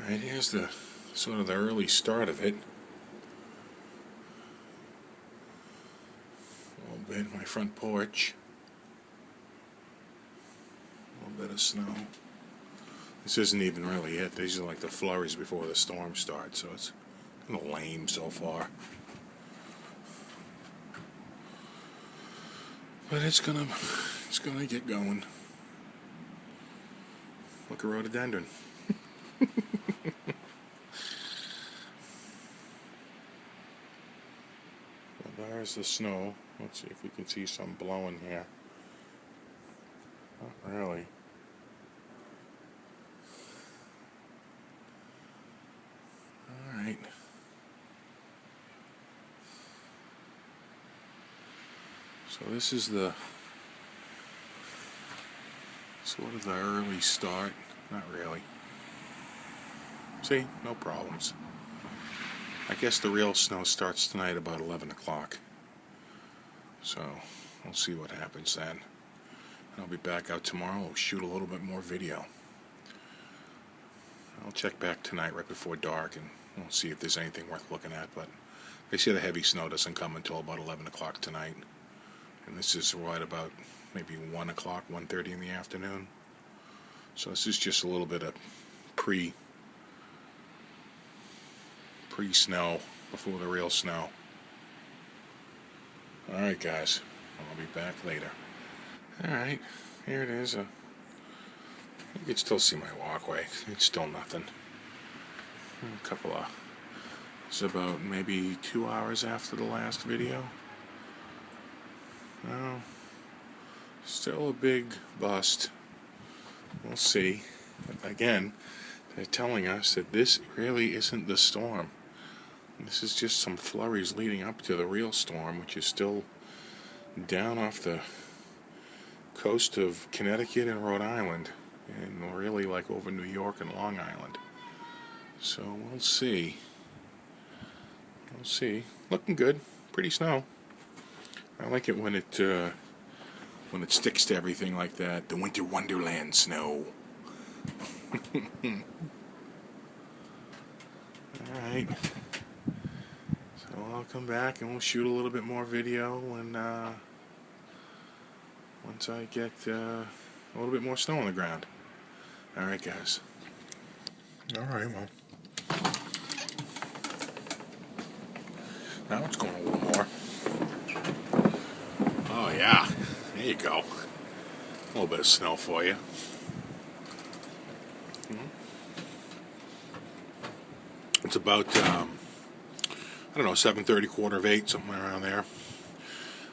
Alright, here's the sort of the early start of it. A little bit, my front porch. A little bit of snow. This isn't even really it. These are like the flurries before the storm starts, so it's kind of lame so far. But it's gonna get going. Look, a rhododendron. Well, there's the snow. Let's see if we can see some blowing here. Not really. Alright. So this is the sort of the early start. Not really. See? No problems. I guess the real snow starts tonight about 11 o'clock. So, we'll see what happens then. I'll be back out tomorrow. We'll shoot a little bit more video. I'll check back tonight right before dark and we'll see if there's anything worth looking at. But they say the heavy snow doesn't come until about 11 o'clock tonight. And this is right about maybe 1 o'clock, 1:30 in the afternoon. So this is just a little bit of pre-snow before the real snow. Alright guys, I'll be back later. Alright, here it is. You can still see my walkway. It's still nothing. It's about maybe 2 hours after the last video. Well, still a big bust. We'll see. But again, they're telling us that this really isn't the storm. This is just some flurries leading up to the real storm, which is still down off the coast of Connecticut and Rhode Island, and really like over New York and Long Island. So we'll see. We'll see. Looking good. Pretty snow. I like it when it sticks to everything like that. The winter wonderland snow. Alright. So I'll come back and we'll shoot a little bit more video when once I get a little bit more snow on the ground. Alright guys. Alright, well. Now it's going a little more. Oh yeah, there you go. A little bit of snow for you. It's about, I don't know, 7:30, 7:45, something around there.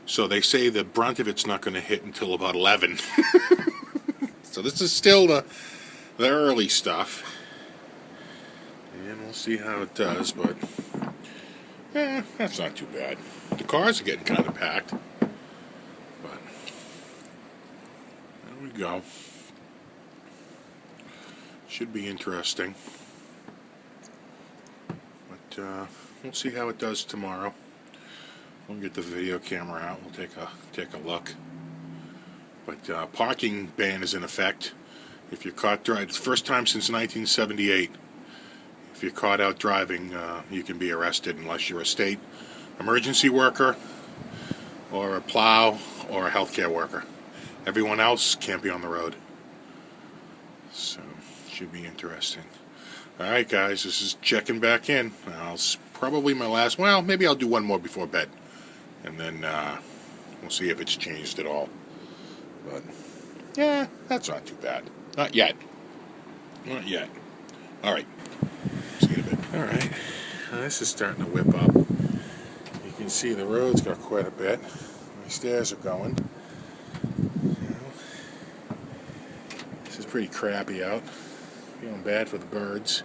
So they say the brunt of it's not going to hit until about 11. So this is still the early stuff. And we'll see how it does, but that's not too bad. The cars are getting kind of packed. But there we go. Should be interesting. But we'll see how it does tomorrow. We'll get the video camera out. We'll take a look. But parking ban is in effect. If you're caught driving, it's the first time since 1978. If you're caught out driving, you can be arrested unless you're a state emergency worker or a plow or a healthcare worker. Everyone else can't be on the road. So, should be interesting. Alright guys, this is checking back in. Probably my last, well, maybe I'll do one more before bed. And then we'll see if it's changed at all. But, yeah, that's not too bad. Not yet. Not yet. Alright. See you in a bit. Alright. This is starting to whip up. You can see the road's got quite a bit. My stairs are going. This is pretty crappy out. Feeling bad for the birds.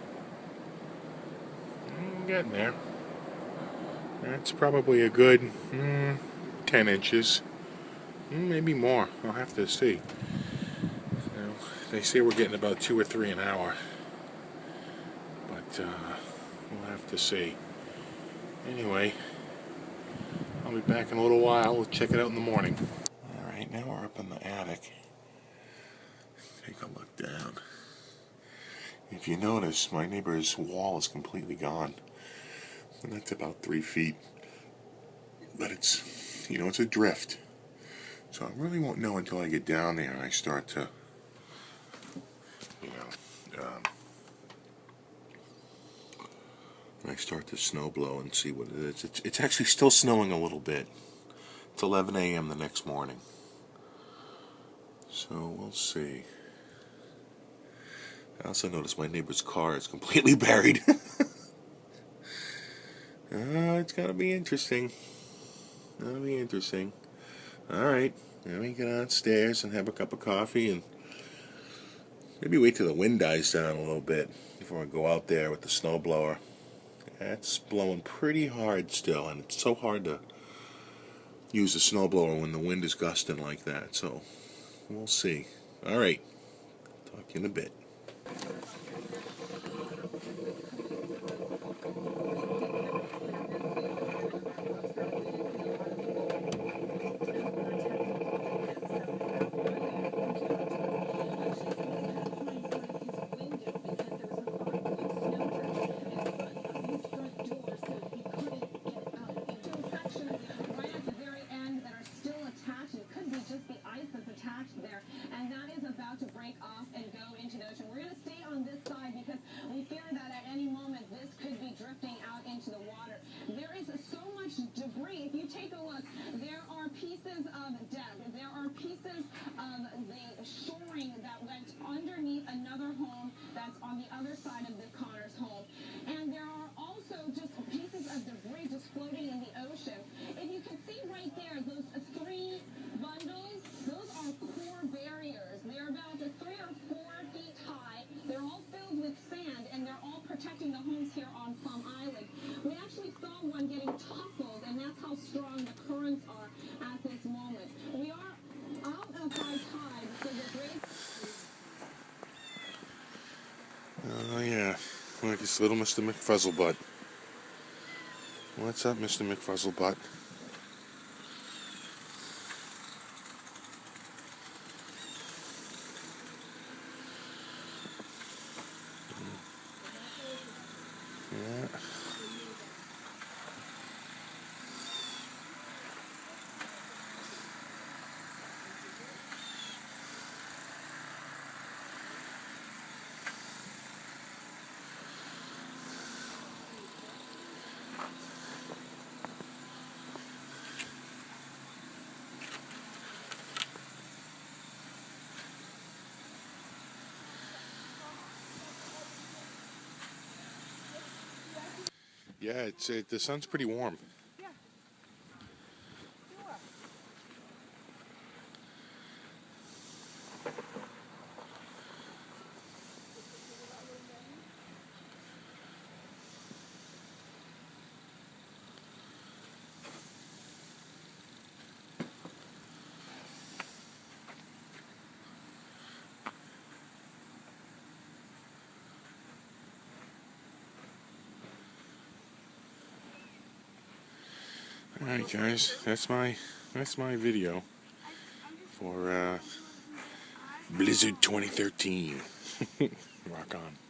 I'm getting there. That's probably a good 10 inches. Maybe more. I'll have to see. They say we're getting about 2 or 3 an hour. But we'll have to see. Anyway, I'll be back in a little while. We'll check it out in the morning. Alright, now we're up in the attic. Take a look down. If you notice, my neighbor's wall is completely gone. And that's about 3 feet. But it's, it's a drift. So I really won't know until I get down there and I start to, I start to snow blow and see what it is. It's actually still snowing a little bit. It's 11 a.m. the next morning. So we'll see. I also noticed my neighbor's car is completely buried. It's gotta be interesting. That'll be interesting. Alright, let me get downstairs and have a cup of coffee and maybe wait till the wind dies down a little bit before I go out there with the snowblower. It's blowing pretty hard still, and it's so hard to use the snowblower when the wind is gusting like that, so we'll see. Alright, talk to you in a bit. And that is about to break off and go into the ocean. We're going to stay on this side because we fear that at any moment this could be drifting out into the water. There is so much debris. If you take a look, there are pieces of deck. There are pieces of the shoring that went underneath another home that's on the other side of the Connor's home. And there are also just pieces of debris just floating in the ocean. If you can see right there, those 3 bundles, those are core barriers. They're about 3 or 4 feet high. They're all filled with sand, and they're all protecting the homes here on Plum Island. We actually saw one getting toppled, and that's how strong the currents are at this moment. We are out of high tide, so the great... Oh yeah, look, it's little Mr. McFuzzlebutt. What's up, Mr. McFuzzlebutt? Yeah. Yeah, the sun's pretty warm. Yeah. Sure. Alright guys, that's my video for Blizzard 2013. Rock on.